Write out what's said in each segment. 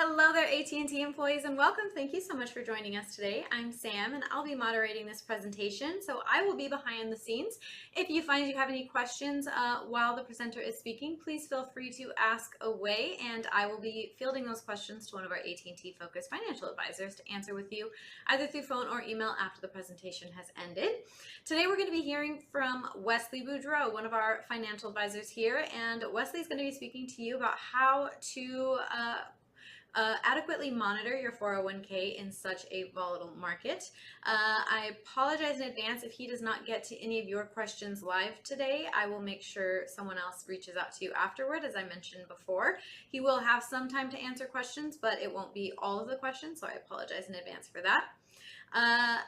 Hello there, AT&T employees, and welcome. Thank you so much for joining us today. I'm Sam, and I'll be moderating this presentation, so I will be behind the scenes. If you find you have any questions while the presenter is speaking, please feel free to ask away, and I will be fielding those questions to one of our AT&T focused financial advisors to answer with you either through phone or email after the presentation has ended. Today we're going to be hearing from Wesley Boudreau, one of our financial advisors here, and Wesley's going to be speaking to you about how to adequately monitor your 401k in such a volatile market. I apologize in advance if he does not get to any of your questions live today. I will make sure someone else reaches out to you afterward, as I mentioned before. He will have some time to answer questions, but it won't be all of the questions, so I apologize in advance for that.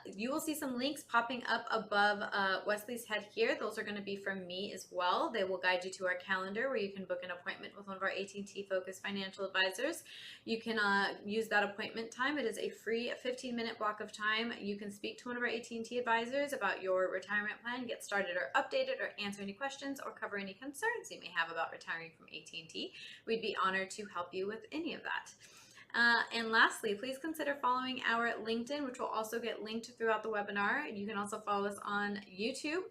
You will see some links popping up above Wesley's head here. Those are going to be from me as well. They will guide you to our calendar where you can book an appointment with one of our AT&T focused financial advisors. You can use that appointment time. It is a free 15-minute block of time. You can speak to one of our AT&T advisors about your retirement plan, get started or updated, or answer any questions or cover any concerns you may have about retiring from AT&T. We'd be honored to help you with any of that. And lastly, please consider following our LinkedIn, which will also get linked throughout the webinar. You can also follow us on YouTube.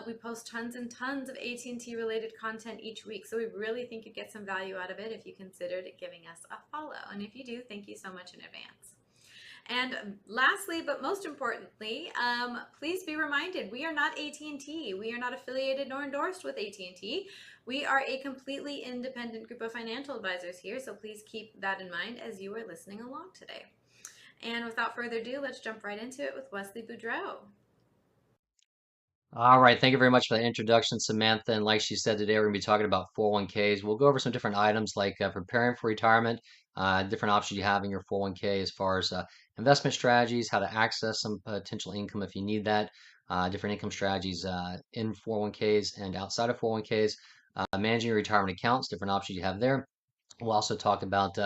We post tons and tons of AT&T related content each week, so we really think you'd get some value out of it if you considered giving us a follow. And if you do, thank you so much in advance. And lastly, but most importantly, please be reminded, we are not AT&T. We are not affiliated nor endorsed with AT&T. We are a completely independent group of financial advisors here, so please keep that in mind as you are listening along today. And without further ado, let's jump right into it with Wesley Boudreau. All right, thank you very much for that introduction, Samantha. And like she said, today we're going to be talking about 401ks. We'll go over some different items like preparing for retirement, different options you have in your 401k as far as investment strategies, how to access some potential income if you need that, different income strategies in 401ks and outside of 401ks, managing your retirement accounts, different options you have there. We'll also talk about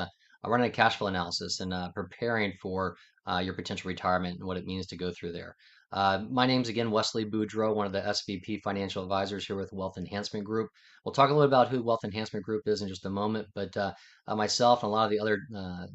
running a cash flow analysis and preparing for your potential retirement and what it means to go through there. My name's again Wesley Boudreau, one of the SVP financial advisors here with Wealth Enhancement Group. We'll talk a little about who Wealth Enhancement Group is in just a moment, but myself and a lot of the other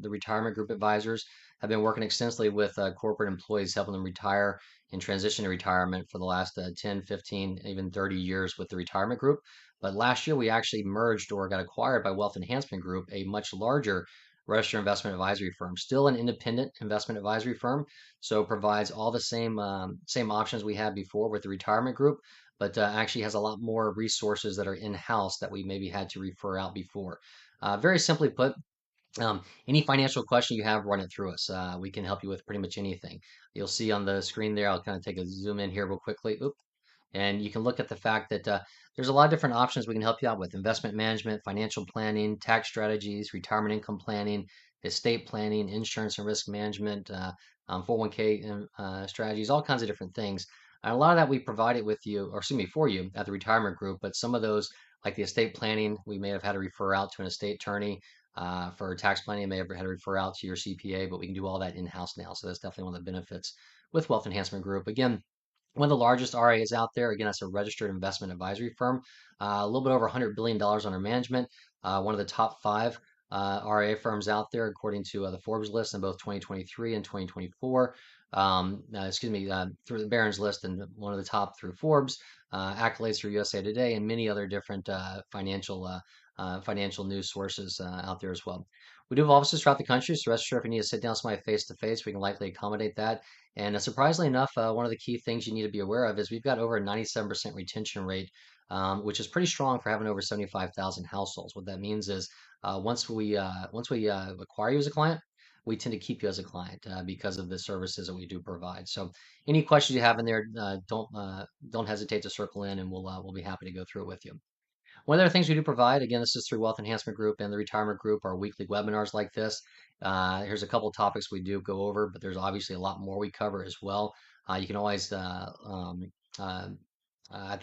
the retirement group advisors have been working extensively with corporate employees, helping them retire and transition to retirement for the last 10, 15, even 30 years with the retirement group. But last year, we actually merged or got acquired by Wealth Enhancement Group, a much larger registered investment advisory firm, still an independent investment advisory firm. So provides all the same options we had before with the retirement group, but actually has a lot more resources that are in-house that we maybe had to refer out before. Very simply put, any financial question you have, run it through us. We can help you with pretty much anything. You'll see on the screen there, I'll kind of take a zoom in here real quickly. Oop. And you can look at the fact that there's a lot of different options we can help you out with: investment management, financial planning, tax strategies, retirement income planning, estate planning, insurance and risk management, 401k strategies, all kinds of different things. And a lot of that we provided with you, or excuse me, for you at the retirement group. But some of those, like the estate planning, we may have had to refer out to an estate attorney. For tax planning, you may have had to refer out to your CPA, but we can do all that in-house now. So that's definitely one of the benefits with Wealth Enhancement Group. Again, one of the largest RIAs out there. Again, that's a registered investment advisory firm. A little bit over $100 billion under management. One of the top five RIA firms out there, according to the Forbes list in both 2023 and 2024. Through the Barron's list and one of the top through Forbes, accolades through USA Today, and many other different financial news sources out there as well. We do have offices throughout the country, so rest assured if you need to sit down with somebody face to face, we can likely accommodate that. And surprisingly enough, one of the key things you need to be aware of is we've got over a 97% retention rate, which is pretty strong for having over 75,000 households. What that means is once we acquire you as a client, we tend to keep you as a client because of the services that we do provide. So any questions you have in there, don't hesitate to circle in, and we'll be happy to go through it with you. One of the things we do provide, again, this is through Wealth Enhancement Group and the Retirement Group, our weekly webinars like this. Here's a couple of topics we do go over, but there's obviously a lot more we cover as well. You can always, at the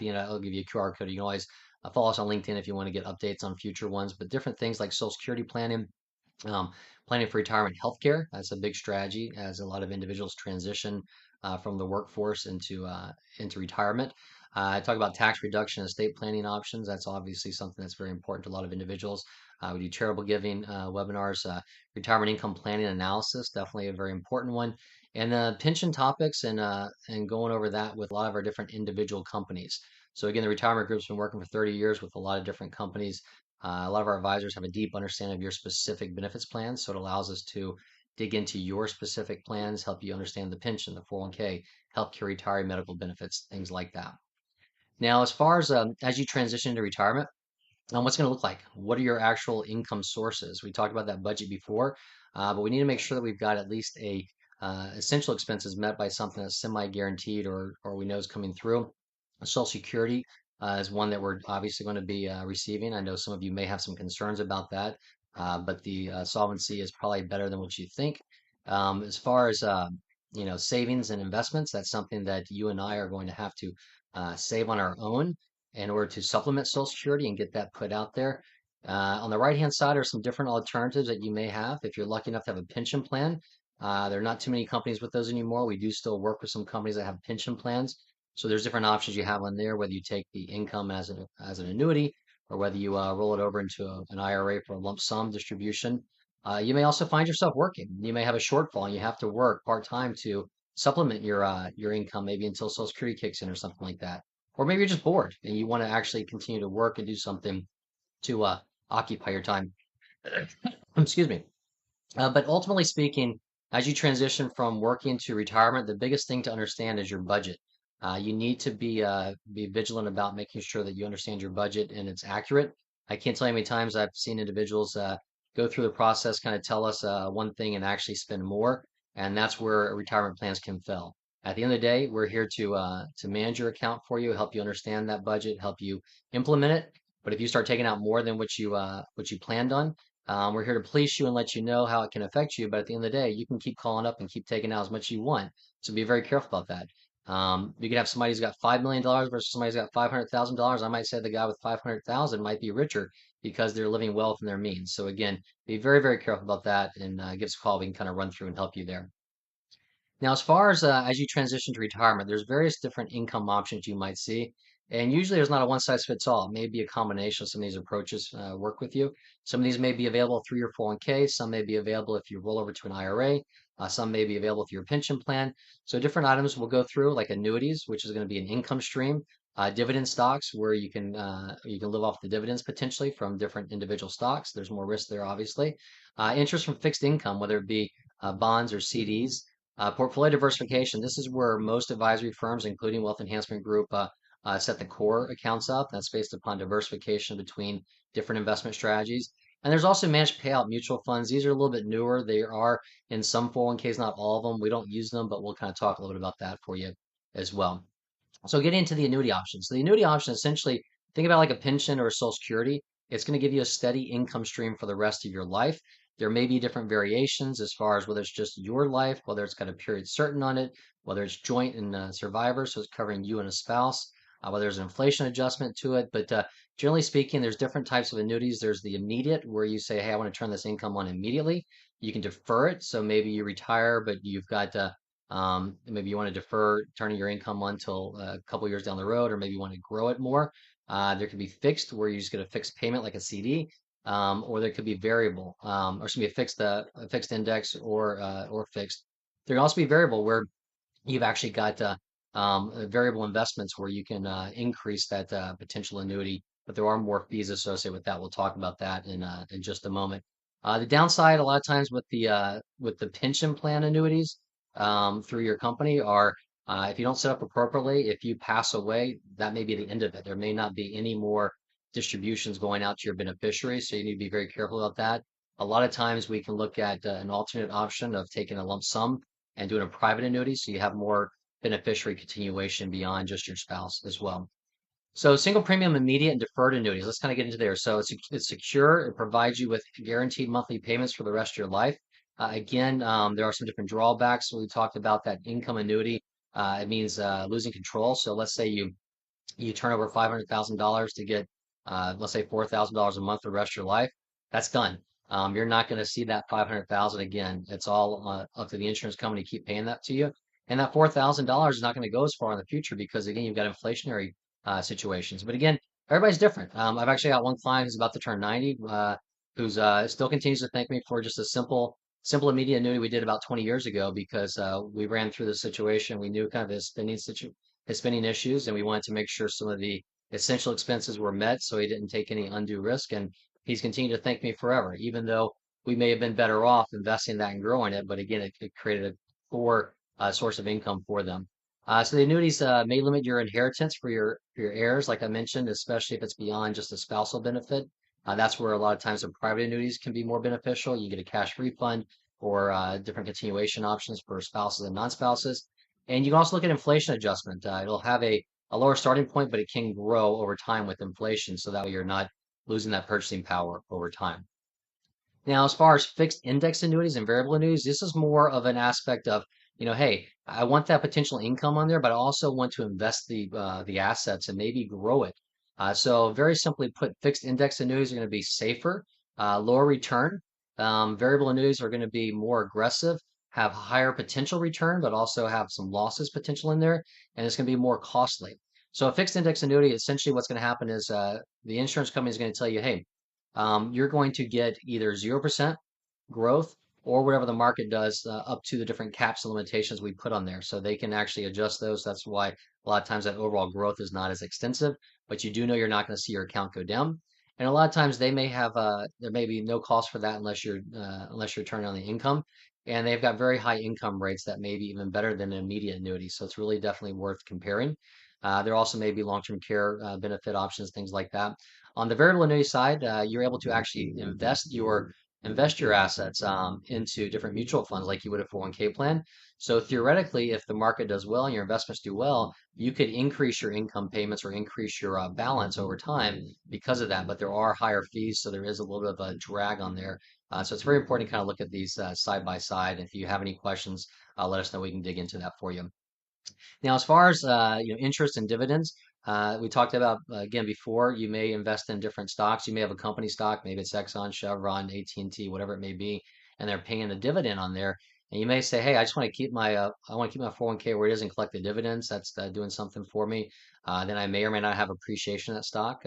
end, I'll give you a QR code. You can always follow us on LinkedIn if you want to get updates on future ones, but different things like Social Security planning, planning for retirement healthcare. That's a big strategy as a lot of individuals transition from the workforce into retirement. I talk about tax reduction and estate planning options. That's obviously something that's very important to a lot of individuals. We do charitable giving webinars, retirement income planning analysis, definitely a very important one, and pension topics and going over that with a lot of our different individual companies. So again, the retirement group's been working for 30 years with a lot of different companies. A lot of our advisors have a deep understanding of your specific benefits plans, so it allows us to dig into your specific plans, help you understand the pension, the 401k, healthcare, retiree medical benefits, things like that. Now, as you transition to retirement, what's going to look like? What are your actual income sources? We talked about that budget before, but we need to make sure that we've got at least a essential expenses met by something that's semi-guaranteed or we know is coming through. Social Security is one that we're obviously going to be receiving. I know some of you may have some concerns about that, but the solvency is probably better than what you think. As far as savings and investments, that's something that you and I are going to have to save on our own in order to supplement Social Security and get that put out there. On the right-hand side are some different alternatives that you may have. If you're lucky enough to have a pension plan, there are not too many companies with those anymore. We do still work with some companies that have pension plans. So there's different options you have on there, whether you take the income as an annuity or whether you roll it over into an IRA for a lump sum distribution. You may also find yourself working. You may have a shortfall and you have to work part-time to supplement your income, maybe until Social Security kicks in or something like that. Or maybe you're just bored and you want to actually continue to work and do something to occupy your time. Excuse me. But ultimately speaking, as you transition from working to retirement, the biggest thing to understand is your budget. You need to be vigilant about making sure that you understand your budget and it's accurate. I can't tell you how many times I've seen individuals go through the process, kind of tell us one thing and actually spend more, and that's where retirement plans can fail. At the end of the day, we're here to manage your account for you, help you understand that budget, help you implement it. But if you start taking out more than what you planned on, we're here to police you and let you know how it can affect you. But at the end of the day, you can keep calling up and keep taking out as much as you want. So be very careful about that. You could have somebody who's got $5 million versus somebody who's got $500,000. I might say the guy with 500,000 might be richer because they're living well within their means. So again, be very, very careful about that and give us a call. We can kind of run through and help you there. Now, as you transition to retirement, there's various different income options you might see, and usually there's not a one size fits all. It may be a combination of some of these approaches work with you. Some of these may be available through your 401k. Some may be available if you roll over to an IRA. Some may be available through your pension plan. So different items we'll go through, like annuities, which is going to be an income stream. Dividend stocks, where you can live off the dividends potentially from different individual stocks. There's more risk there, obviously. Interest from fixed income, whether it be bonds or CDs. Portfolio diversification. This is where most advisory firms, including Wealth Enhancement Group, set the core accounts up. That's based upon diversification between different investment strategies. And there's also managed payout mutual funds. These are a little bit newer. They are in some 401ks, not all of them. We don't use them, but we'll kind of talk a little bit about that for you as well. So getting into the annuity option. So the annuity option essentially, think about like a pension or a Social Security. It's going to give you a steady income stream for the rest of your life. There may be different variations as far as whether it's just your life, whether it's got a period certain on it, whether it's joint and survivor, so it's covering you and a spouse, whether there's an inflation adjustment to it. But generally speaking, there's different types of annuities. There's the immediate where you say, hey, I want to turn this income on immediately. You can defer it. So maybe you retire, but you've got maybe you want to defer turning your income on until a couple years down the road, or maybe you want to grow it more. There could be fixed, where you just get a fixed payment like a CD, or there could be variable, or it should be a fixed index or fixed. There can also be variable, where you've actually got variable investments where you can increase that potential annuity, but there are more fees associated with that. We'll talk about that in just a moment. The downside, a lot of times with the pension plan annuities through your company are if you don't set up appropriately, if you pass away, that may be the end of it. There may not be any more distributions going out to your beneficiaries, so you need to be very careful about that. A lot of times we can look at an alternate option of taking a lump sum and doing a private annuity so you have more beneficiary continuation beyond just your spouse as well. So single premium, immediate, and deferred annuities. Let's kind of get into there. So it's secure. It provides you with guaranteed monthly payments for the rest of your life. Again, there are some different drawbacks. We talked about that income annuity. It means losing control. So let's say you turn over $500,000 to get, let's say $4,000 a month for the rest of your life. That's done. You're not going to see that 500,000 again. It's all up to the insurance company to keep paying that to you. And that $4,000 is not going to go as far in the future because again, you've got inflationary situations. But again, everybody's different. I've actually got one client who's about to turn 90, who's still continues to thank me for just a simple immediate annuity we did about 20 years ago because we ran through the situation. We knew kind of his spending issues, and we wanted to make sure some of the essential expenses were met, so he didn't take any undue risk. And he's continued to thank me forever, even though we may have been better off investing that and growing it. But again, it created a poor source of income for them. So the annuities may limit your inheritance for your heirs, like I mentioned, especially if it's beyond just a spousal benefit. That's where a lot of times the private annuities can be more beneficial. You get a cash refund or different continuation options for spouses and non-spouses. And you can also look at inflation adjustment. It'll have a lower starting point, but it can grow over time with inflation. So that way you're not losing that purchasing power over time. Now, as far as fixed index annuities and variable annuities, this is more of an aspect of, hey, I want that potential income on there, but I also want to invest the assets and maybe grow it. So very simply put, fixed index annuities are going to be safer, lower return. Variable annuities are going to be more aggressive, have higher potential return, but also have some losses potential in there, and it's going to be more costly. So a fixed index annuity, essentially what's going to happen is the insurance company is going to tell you, hey, you're going to get either 0% growth or whatever the market does up to the different caps and limitations we put on there. So they can actually adjust those. That's why a lot of times that overall growth is not as extensive, but you do know you're not going to see your account go down. And a lot of times they may have there may be no cost for that unless you're turning on the income. And they've got very high income rates that may be even better than an immediate annuity. So it's really definitely worth comparing. There also may be long-term care benefit options, things like that. On the variable annuity side, you're able to actually invest your assets into different mutual funds like you would a 401k plan. So theoretically, if the market does well and your investments do well, you could increase your income payments or increase your balance over time because of that. But there are higher fees, so there is a little bit of a drag on there. So it's very important to kind of look at these side by side. If you have any questions, let us know. We can dig into that for you. Now, as far as interest and dividends, we talked about again before. You may invest in different stocks. You may have a company stock, maybe it's Exxon, Chevron, AT&T, whatever it may be, and they're paying a dividend on there. And you may say, "Hey, I just want to keep I want to keep my 401k where it is and collect the dividends. That's doing something for me." Then I may or may not have appreciation of that stock.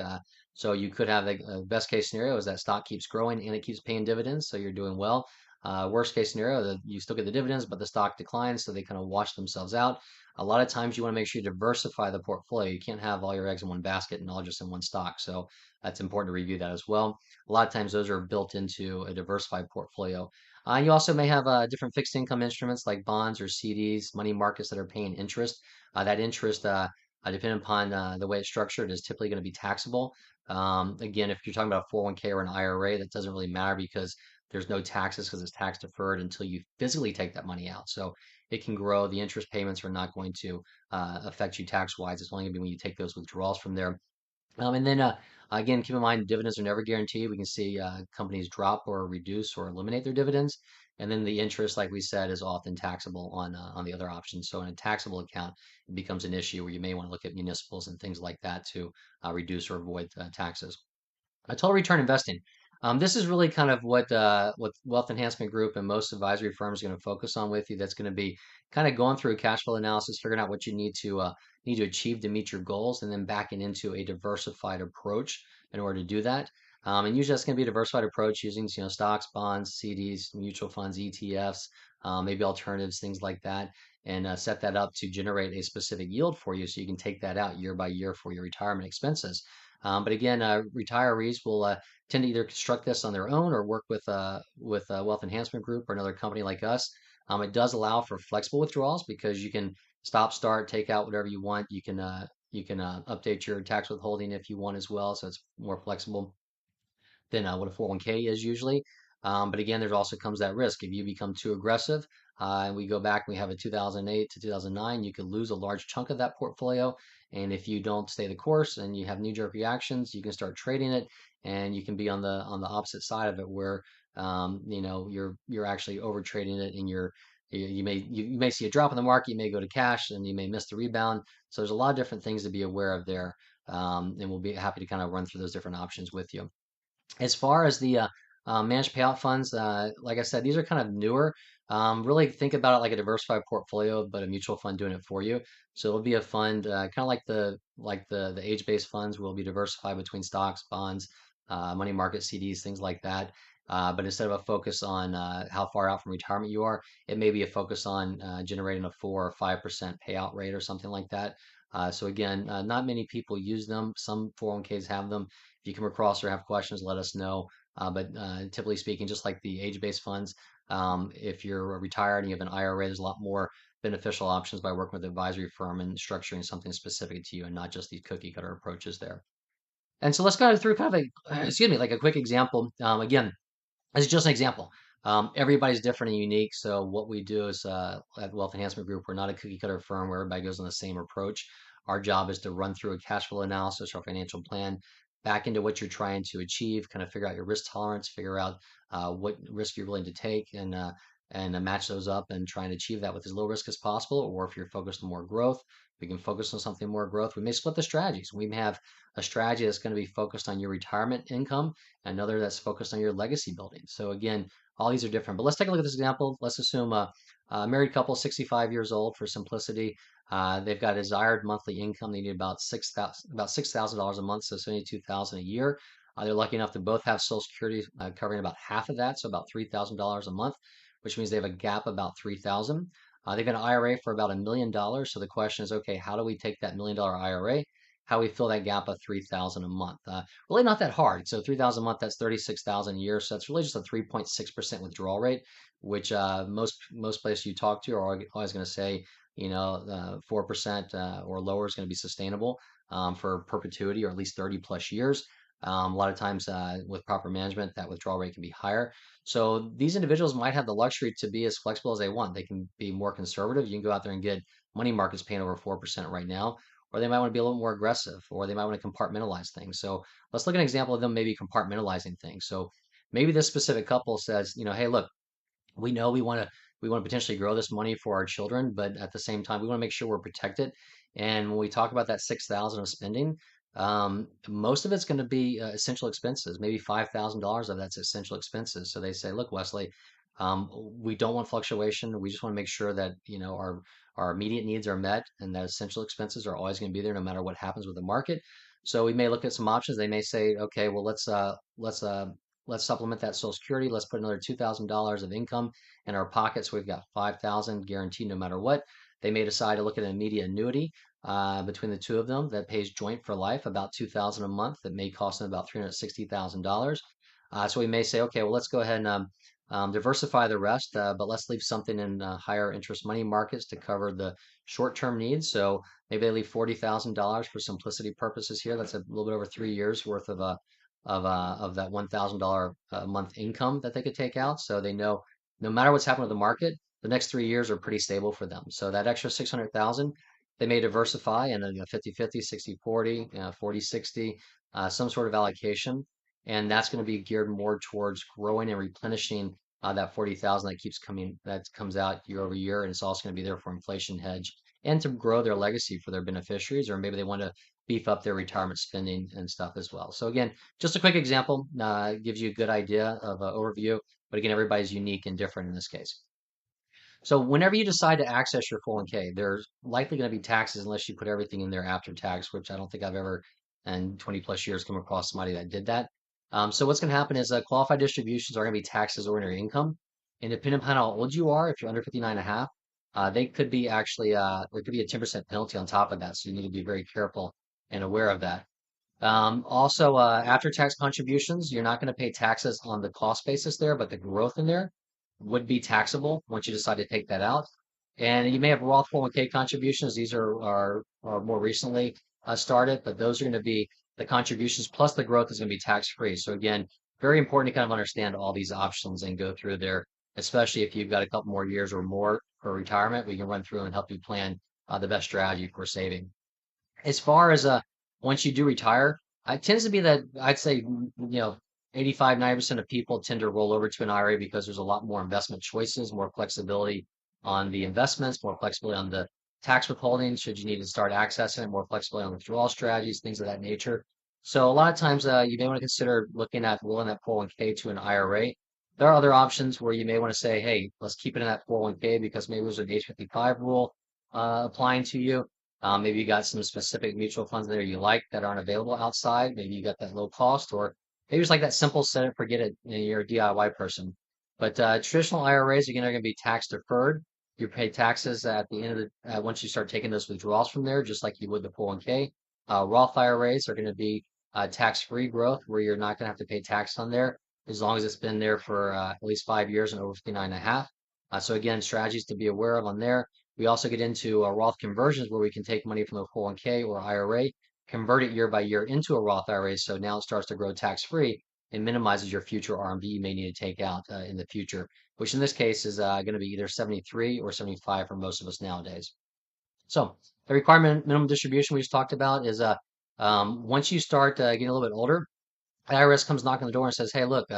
So you could have the best case scenario is that stock keeps growing and it keeps paying dividends, so you're doing well. Worst case scenario, that you still get the dividends, but the stock declines, so they kind of wash themselves out. A lot of times you want to make sure you diversify the portfolio. You can't have all your eggs in one basket and all just in one stock. So that's important to review that as well. A lot of times those are built into a diversified portfolio. You also may have different fixed income instruments like bonds or CDs, money markets that are paying interest. That interest, depending upon the way it's structured, is typically going to be taxable. Again, if you're talking about a 401k or an IRA, that doesn't really matter because there's no taxes because it's tax deferred until you physically take that money out. So it can grow. The interest payments are not going to affect you tax wise. It's only going to be when you take those withdrawals from there. And then again, keep in mind dividends are never guaranteed. We can see companies drop or reduce or eliminate their dividends. And then the interest, like we said, is often taxable on the other options. So in a taxable account, it becomes an issue where you may want to look at municipals and things like that to reduce or avoid taxes. Total return investing. This is really kind of what Wealth Enhancement Group and most advisory firms are going to focus on with you. That's going to be kind of going through a cash flow analysis, figuring out what you need to achieve to meet your goals, and then backing into a diversified approach in order to do that. And usually that's going to be a diversified approach using stocks, bonds, CDs, mutual funds, ETFs, maybe alternatives, things like that, and set that up to generate a specific yield for you, so you can take that out year by year for your retirement expenses. But again, retirees will tend to either construct this on their own or work with a Wealth Enhancement Group or another company like us. It does allow for flexible withdrawals because you can stop, start, take out whatever you want. You can update your tax withholding if you want as well, so it's more flexible than what a 401k is usually. But again, there also comes that risk. If you become too aggressive, and we go back, we have a 2008 to 2009, you could lose a large chunk of that portfolio. And if you don't stay the course and you have knee-jerk reactions, you can start trading it, and you can be on the opposite side of it where you're actually over trading it, and you may see a drop in the market, you may go to cash, and you may miss the rebound. So there's a lot of different things to be aware of there, and we'll be happy to kind of run through those different options with you. As far as Managed payout funds, like I said, these are kind of newer. Really think about it like a diversified portfolio, but a mutual fund doing it for you. So it'll be a fund, kind of like the age-based funds will be diversified between stocks, bonds, money market CDs, things like that. But instead of a focus on how far out from retirement you are, it may be a focus on generating a 4 or 5% payout rate or something like that. So again, not many people use them. Some 401ks have them. If you come across or have questions, let us know. But typically speaking, just like the age-based funds, if you're retired and you have an IRA, there's a lot more beneficial options by working with an advisory firm and structuring something specific to you and not just these cookie cutter approaches there. And so let's go through kind of a, excuse me, like a quick example. Again, as just an example. Everybody's different and unique. So what we do is at Wealth Enhancement Group, we're not a cookie cutter firm where everybody goes on the same approach. Our job is to run through a cash flow analysis or financial plan back into what you're trying to achieve, kind of figure out your risk tolerance, figure out what risk you're willing to take, and match those up and try and achieve that with as low risk as possible. Or if you're focused on more growth, we can focus on something more growth. We may split the strategies. We may have a strategy that's going to be focused on your retirement income, another that's focused on your legacy building. So again, all these are different. But let's take a look at this example. Let's assume a married couple, 65 years old, for simplicity. They've got a desired monthly income. They need about $6,000 a month, so 72,000 a year. They're lucky enough to both have Social Security covering about half of that, so about $3,000 a month, which means they have a gap about 3,000. They've got an IRA for about $1 million. So the question is, okay, how do we take that $1 million IRA? How we fill that gap of 3,000 a month? Really not that hard. So 3,000 a month, that's 36,000 a year. So that's really just a 3.6% withdrawal rate, which most places you talk to are always going to say, 4% or lower is going to be sustainable for perpetuity or at least 30 plus years. A lot of times with proper management, that withdrawal rate can be higher. So these individuals might have the luxury to be as flexible as they want. They can be more conservative. You can go out there and get money markets paying over 4% right now, or they might want to be a little more aggressive, or they might want to compartmentalize things. So let's look at an example of them maybe compartmentalizing things. So maybe this specific couple says, hey, look, we know we want to potentially grow this money for our children, but at the same time, we want to make sure we're protected. And when we talk about that 6,000 of spending, most of it's going to be essential expenses. Maybe $5,000 of that's essential expenses. So they say, look, Wesley, we don't want fluctuation. We just want to make sure that our immediate needs are met, and that essential expenses are always going to be there no matter what happens with the market. So we may look at some options. They may say, okay, well, let's supplement that Social Security. Let's put another $2,000 of income in our pockets. So we've got 5,000 guaranteed no matter what. They may decide to look at an immediate annuity between the two of them that pays joint for life, about 2,000 a month. That may cost them about $360,000. So we may say, okay, well, let's go ahead and diversify the rest, but let's leave something in higher interest money markets to cover the short-term needs. So maybe they leave $40,000 for simplicity purposes here. That's a little bit over 3 years worth of that $1,000 a month income that they could take out. So they know no matter what's happened with the market, the next 3 years are pretty stable for them. So that extra 600,000, they may diversify in a 50-50, 60-40, 40-60, some sort of allocation. And that's going to be geared more towards growing and replenishing that 40,000 that comes out year over year. And it's also going to be there for inflation hedge and to grow their legacy for their beneficiaries, or maybe they want to beef up their retirement spending and stuff as well. So again, just a quick example gives you a good idea of an overview. But again, everybody's unique and different in this case. So whenever you decide to access your 401k, there's likely going to be taxes unless you put everything in there after tax, which I don't think I've ever in 20 plus years come across somebody that did that. So what's going to happen is qualified distributions are going to be taxed as ordinary income. And depending upon how old you are, if you're under 59 and a half, they could be actually, there could be a 10% penalty on top of that. So you need to be very careful and aware of that. Also, after-tax contributions, you're not going to pay taxes on the cost basis there, but the growth in there would be taxable once you decide to take that out. And you may have Roth 401k contributions. These are more recently started, but those are going to be the contributions plus the growth is going to be tax-free. So again, very important to kind of understand all these options and go through there, especially if you've got a couple more years or more for retirement. We can run through and help you plan the best strategy for saving. As far as once you do retire, it tends to be that I'd say 85, 90% of people tend to roll over to an IRA because there's a lot more investment choices, more flexibility on the investments, more flexibility on the tax withholding should you need to start accessing it, more flexibility on withdrawal strategies, things of that nature. So a lot of times you may want to consider looking at rolling that 401k to an IRA. There are other options where you may want to say, hey, let's keep it in that 401k because maybe there's an age 55 rule applying to you. Maybe you got some specific mutual funds there you like that aren't available outside. Maybe you got that low cost, or maybe it's like that simple set it, forget it, and you're a DIY person. But traditional IRAs, again, are going to be tax deferred. You pay taxes at the end of the once you start taking those withdrawals from there, just like you would the 401k. Roth IRAs are going to be tax-free growth where you're not going to have to pay tax on there as long as it's been there for at least 5 years and over 59 and a half. So again, strategies to be aware of on there. We also get into Roth conversions where we can take money from a 401k or IRA, convert it year by year into a Roth IRA. So now it starts to grow tax-free and minimizes your future RMD you may need to take out in the future, which in this case is going to be either 73 or 75 for most of us nowadays. So the requirement minimum distribution we just talked about is once you start getting a little bit older, the IRS comes knocking on the door and says, "Hey, look,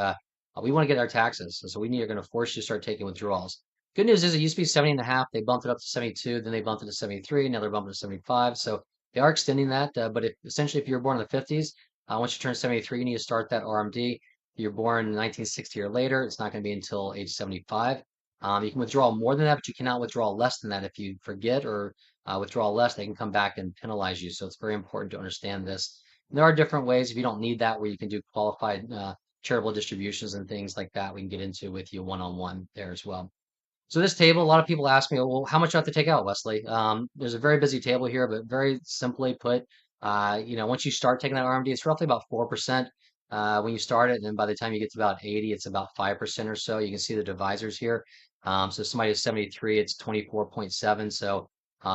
we want to get our taxes, so we need are going to force you to start taking withdrawals." Good news is it used to be 70 and a half. They bumped it up to 72, then they bumped it to 73. Now they're bumping to 75. So they are extending that. But essentially, if you're born in the 50s, once you turn 73, you need to start that RMD. If you're born in 1960 or later, it's not going to be until age 75. You can withdraw more than that, but you cannot withdraw less than that. If you forget or withdraw less, they can come back and penalize you. So it's very important to understand this. And there are different ways if you don't need that where you can do qualified charitable distributions and things like that. We can get into with you one-on-one there as well. So this table, a lot of people ask me, well, how much do I have to take out, Wesley? There's a very busy table here, but very simply put, once you start taking that RMD, it's roughly about 4% when you start it, and then by the time you get to about 80, it's about 5% or so. You can see the divisors here. So somebody is 73, it's 24.7. So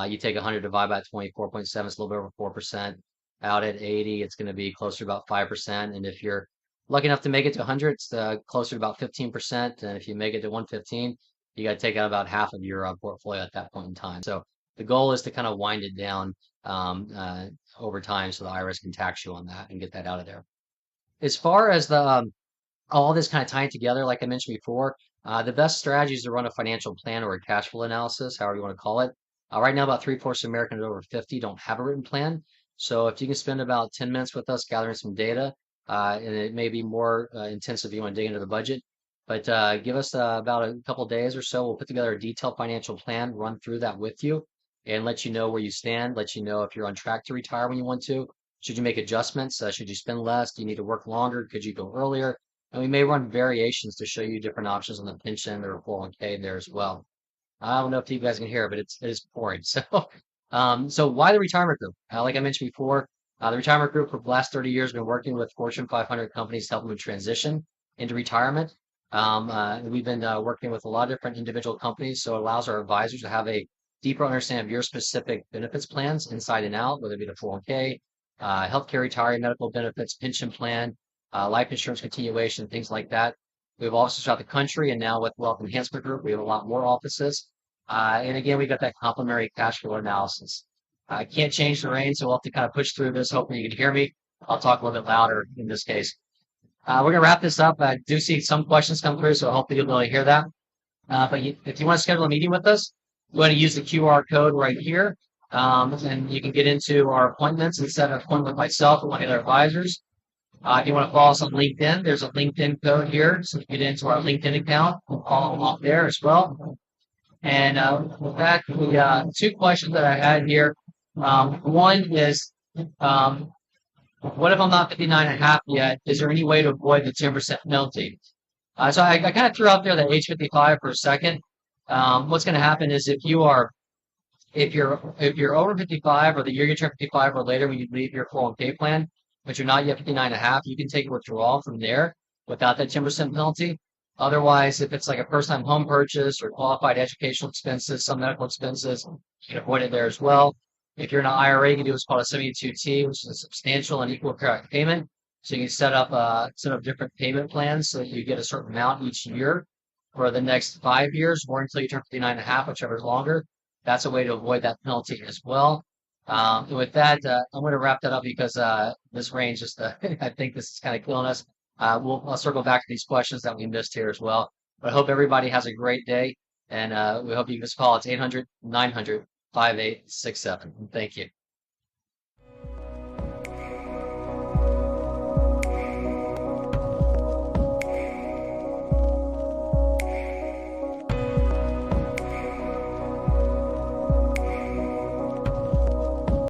you take 100 divided by 24.7, it's a little bit over 4%. Out at 80, it's going to be closer to about 5%. And if you're lucky enough to make it to 100, it's closer to about 15%. And if you make it to 115, you got to take out about half of your portfolio at that point in time. So the goal is to kind of wind it down over time so the IRS can tax you on that and get that out of there. As far as the all this kind of tying together, like I mentioned before, the best strategy is to run a financial plan or a cash flow analysis, however you want to call it. Right now, about three-fourths of Americans over 50 don't have a written plan. So if you can spend about 10 minutes with us gathering some data, and it may be more intensive if you want to dig into the budget, but give us about a couple days or so. We'll put together a detailed financial plan, run through that with you, and let you know where you stand, let you know if you're on track to retire when you want to. Should you make adjustments? Should you spend less? Do you need to work longer? Could you go earlier? And we may run variations to show you different options on the pension or 401k there as well. I don't know if you guys can hear it, but it is pouring. So why the retirement group? Like I mentioned before, the retirement group for the last 30 years has been working with Fortune 500 companies to help them transition into retirement. We've been working with a lot of different individual companies, so it allows our advisors to have a deeper understanding of your specific benefits plans inside and out, whether it be the 401k, healthcare, retirement, medical benefits, pension plan, life insurance continuation, things like that. We have offices throughout the country, and now with Wealth Enhancement Group, we have a lot more offices. And again, we've got that complementary cash flow analysis. I can't change the rain, so we'll have to kind of push through this. Hoping you can hear me. I'll talk a little bit louder in this case. We're going to wrap this up. I do see some questions come through, so hopefully you'll be able to hear that. If you want to schedule a meeting with us, go ahead and use the QR code right here. And you can get into our appointments and set an appointment with myself or one of the other advisors. If you want to follow us on LinkedIn, there's a LinkedIn code here. So you get into our LinkedIn account, we'll follow along there as well. And with that, the two questions that I had here. One is, what if I'm not 59 and a half yet? Is there any way to avoid the 10% penalty? So I kind of threw out there that age 55 for a second. What's going to happen is if you're over 55 or the year you turn 55 or later when you leave your 401k plan, but you're not yet 59 and a half, you can take a withdrawal from there without that 10% penalty. Otherwise, if it's like a first-time home purchase or qualified educational expenses, some medical expenses, you can avoid it there as well. If you're in an IRA, you can do what's called a 72T, which is a substantial and equal payment. So you can set up different payment plans so that you get a certain amount each year for the next 5 years or until you turn 59 and a half, whichever is longer. That's a way to avoid that penalty as well. And with that, I'm going to wrap that up because this rain just, I think this is kind of killing us. I'll circle back to these questions that we missed here as well. But I hope everybody has a great day, and we hope you can just call. It's 800-900-5867. Thank you.